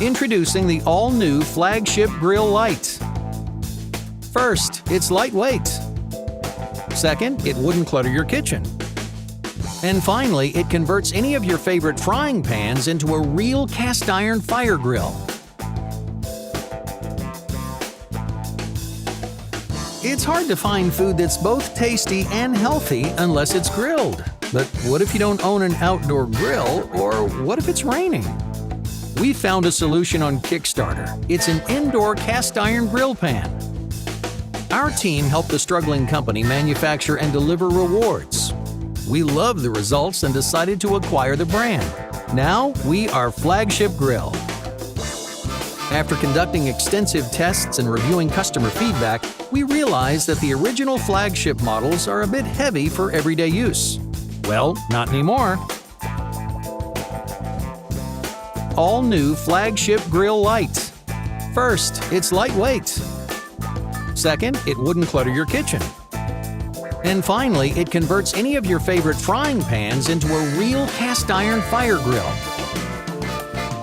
Introducing the all-new Flagship Grill Light. First, it's lightweight. Second, it wouldn't clutter your kitchen. And finally, it converts any of your favorite frying pans into a real cast iron fire grill. It's hard to find food that's both tasty and healthy unless it's grilled. But what if you don't own an outdoor grill, or what if it's raining? We found a solution on Kickstarter. It's an indoor cast iron grill pan. Our team helped the struggling company manufacture and deliver rewards. We loved the results and decided to acquire the brand. Now we are Flagship Grill. After conducting extensive tests and reviewing customer feedback, we realized that the original Flagship models are a bit heavy for everyday use. Well, not anymore. All new Flagship Grill Light. First, it's lightweight. Second, it wouldn't clutter your kitchen. And finally, it converts any of your favorite frying pans into a real cast iron fire grill.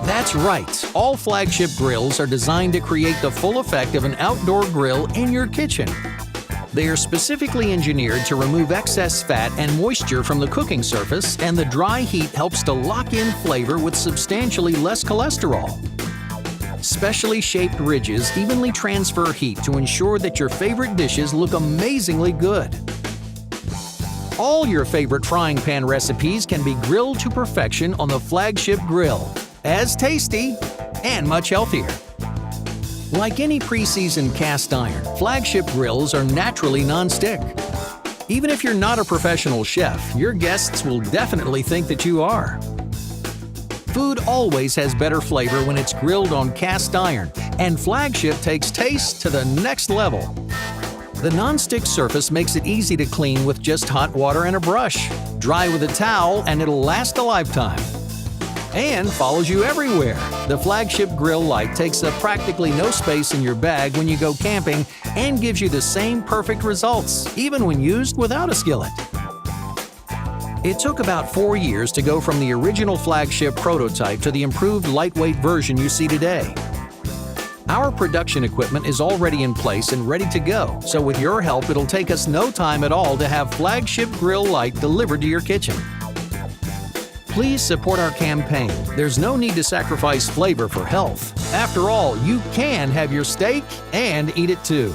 That's right, all Flagship grills are designed to create the full effect of an outdoor grill in your kitchen. They are specifically engineered to remove excess fat and moisture from the cooking surface, and the dry heat helps to lock in flavor with substantially less cholesterol. Specially shaped ridges evenly transfer heat to ensure that your favorite dishes look amazingly good. All your favorite frying pan recipes can be grilled to perfection on the Flagship Grill. As tasty and much healthier. Like any pre-seasoned cast iron, Flagship grills are naturally non-stick. Even if you're not a professional chef, your guests will definitely think that you are. Food always has better flavor when it's grilled on cast iron, and Flagship takes taste to the next level. The non-stick surface makes it easy to clean with just hot water and a brush. Dry with a towel and it'll last a lifetime. And follows you everywhere. The Flagship Grill Light takes up practically no space in your bag when you go camping and gives you the same perfect results, even when used without a skillet. It took about 4 years to go from the original Flagship prototype to the improved lightweight version you see today. Our production equipment is already in place and ready to go, so with your help it'll take us no time at all to have Flagship Grill Light delivered to your kitchen. Please support our campaign. There's no need to sacrifice flavor for health. After all, you can have your steak and eat it too.